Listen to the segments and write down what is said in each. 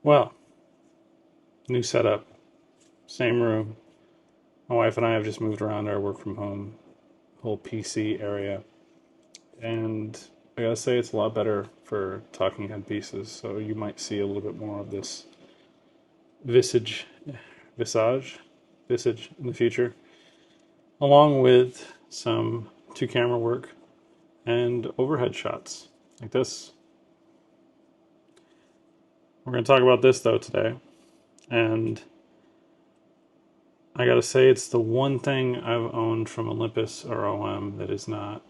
Well, new setup, same room. My wife and I have just moved around our work from home whole PC area, and I gotta say it's a lot better for talking head pieces. So you might see a little bit more of this visage, visage, visage in the future, along with some two camera work and overhead shots like this. We're gonna talk about this though today, and I gotta say, it's the one thing I've owned from Olympus or OM that is not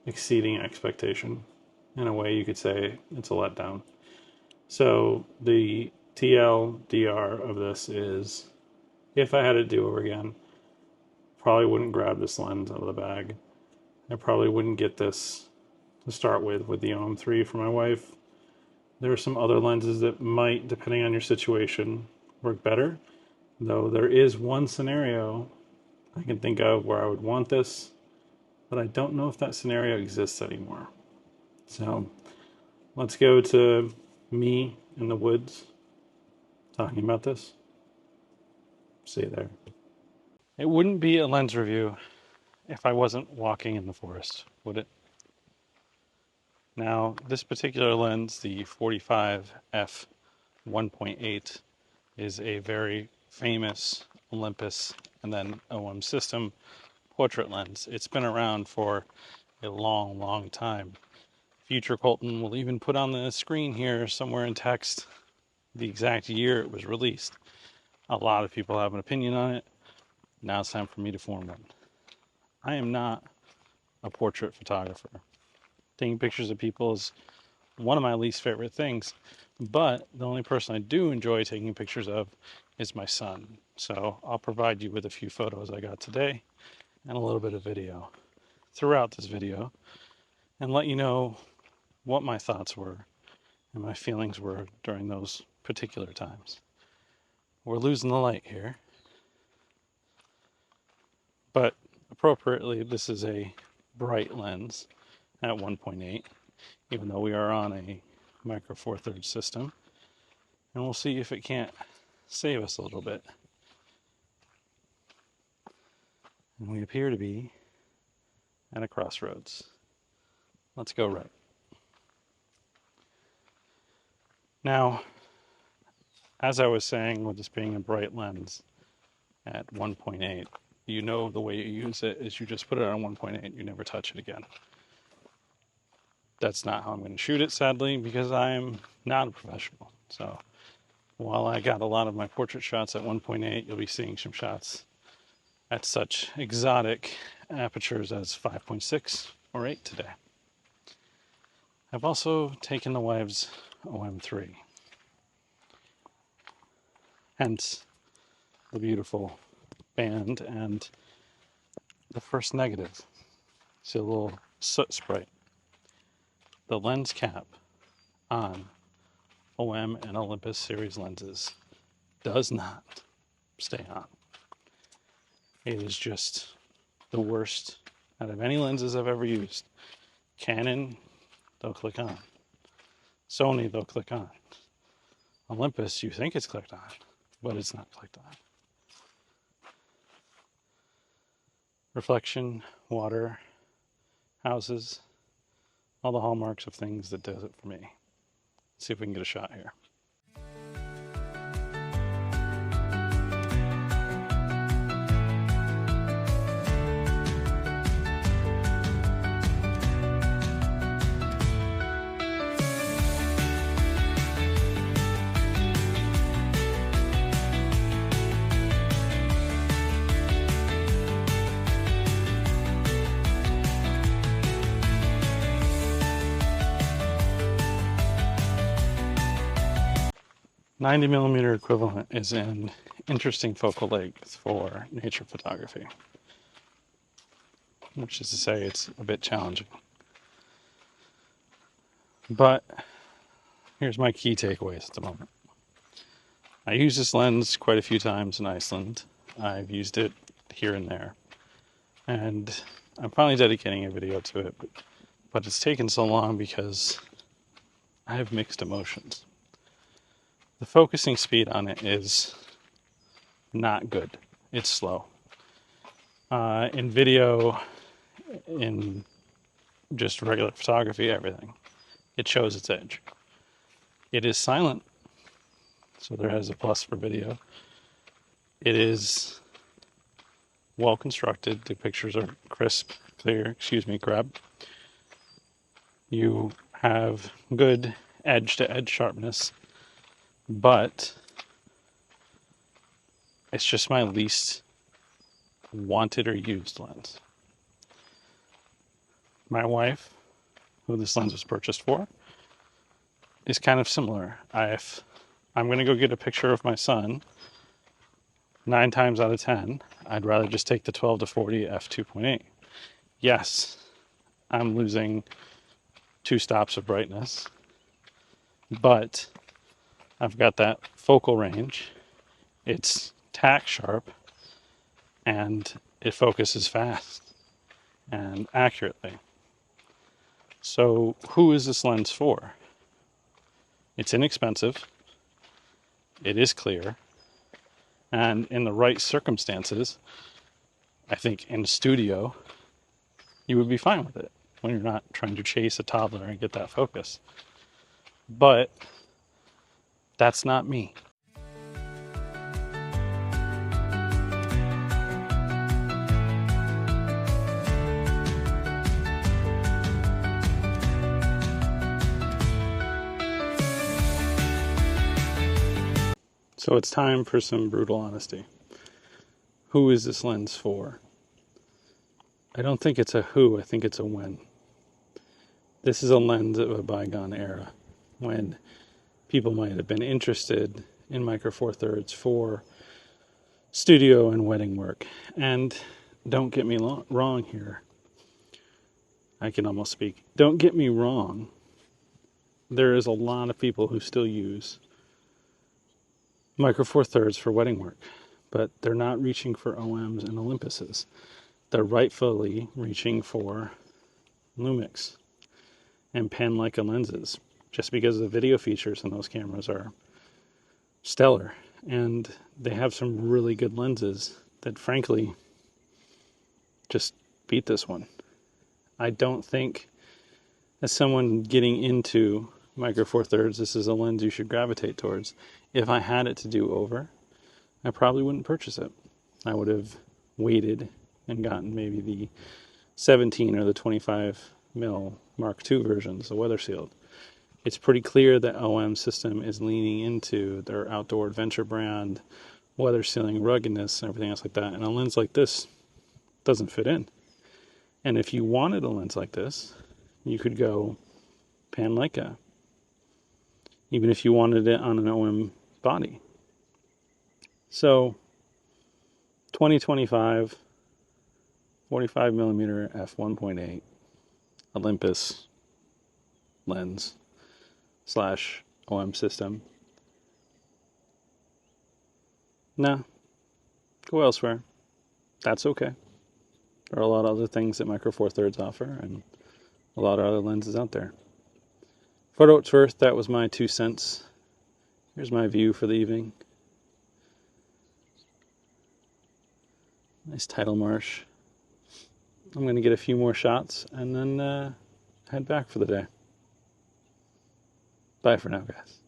exceeding expectation. In a way, you could say it's a letdown. So the TLDR of this is, if I had to do over again, probably wouldn't grab this lens out of the bag. I probably wouldn't get this to start with the OM3 for my wife. There are some other lenses that might, depending on your situation, work better. Though there is one scenario I can think of where I would want this, but I don't know if that scenario exists anymore. So let's go to me in the woods talking about this. See you there. It wouldn't be a lens review if I wasn't walking in the forest, would it? Now, this particular lens, the 45 f1.8, is a very famous Olympus and then OM system portrait lens. It's been around for a long, long time. Future Colton will even put on the screen here somewhere in text the exact year it was released. A lot of people have an opinion on it. Now it's time for me to form one. I am not a portrait photographer. Taking pictures of people is one of my least favorite things, but the only person I do enjoy taking pictures of is my son. So I'll provide you with a few photos I got today and a little bit of video throughout this video and let you know what my thoughts were and my feelings were during those particular times. We're losing the light here, but appropriately, this is a bright lens at 1.8, even though we are on a micro four thirds system, and we'll see if it can't save us a little bit. And we appear to be at a crossroads. Let's go right. Now, as I was saying, with this being a bright lens at 1.8, you know the way you use it is you just put it on 1.8, you never touch it again. That's not how I'm going to shoot it, sadly, because I'm not a professional. So while I got a lot of my portrait shots at 1.8, you'll be seeing some shots at such exotic apertures as 5.6 or 8 today. I've also taken the wife's OM3, hence the beautiful band and the first negative. See a little soot sprite. The lens cap on OM and Olympus series lenses does not stay on. It is just the worst out of any lenses I've ever used. Canon, they'll click on. Sony, they'll click on. Olympus, you think it's clicked on, but it's not clicked on. Reflection, water, houses, all the hallmarks of things that does it for me. Let's see if we can get a shot here. 90mm equivalent is an interesting focal length for nature photography, which is to say it's a bit challenging. But here's my key takeaways at the moment. I use this lens quite a few times in Iceland. I've used it here and there, and I'm finally dedicating a video to it, but it's taken so long because I have mixed emotions. The focusing speed on it is not good. It's slow. In video, in just regular photography, everything, it shows its edge. It is silent, so there has a plus for video. It is well constructed. The pictures are crisp, clear, grab. You have good edge-to-edge sharpness, but it's just my least wanted or used lens. My wife, who this lens was purchased for, is kind of similar. If I'm going to go get a picture of my son, 9 times out of 10, I'd rather just take the 12-40 f2.8. Yes, I'm losing 2 stops of brightness, but I've got that focal range. It's tack sharp, and it focuses fast and accurately. So who is this lens for? It's inexpensive, it is clear, and in the right circumstances, I think in a studio, you would be fine with it when you're not trying to chase a toddler and get that focus. But that's not me. So it's time for some brutal honesty. Who is this lens for? I don't think it's a who, I think it's a when. This is a lens of a bygone era when people might have been interested in Micro Four Thirds for studio and wedding work. And don't get me wrong here. I can almost speak. Don't get me wrong. There is a lot of people who still use Micro Four Thirds for wedding work, but they're not reaching for OMs and Olympuses. They're rightfully reaching for Lumix and pan-Leica lenses, just because the video features on those cameras are stellar, and they have some really good lenses that frankly just beat this one. I don't think, as someone getting into Micro Four Thirds, this is a lens you should gravitate towards. If I had it to do over, I probably wouldn't purchase it. I would have waited and gotten maybe the 17 or the 25mm Mark II versions, the weather sealed. It's pretty clear that OM system is leaning into their outdoor adventure brand, weather sealing, ruggedness, and everything else like that. And a lens like this doesn't fit in. And if you wanted a lens like this, you could go pan Leica, even if you wanted it on an OM body. So 2025 45mm f1.8 Olympus lens / OM system. Nah, go elsewhere. That's okay. There are a lot of other things that Micro Four Thirds offer, and a lot of other lenses out there. For what it's worth, that was my 2 cents. Here's my view for the evening. Nice tidal marsh. I'm going to get a few more shots and then head back for the day. Bye for now, guys.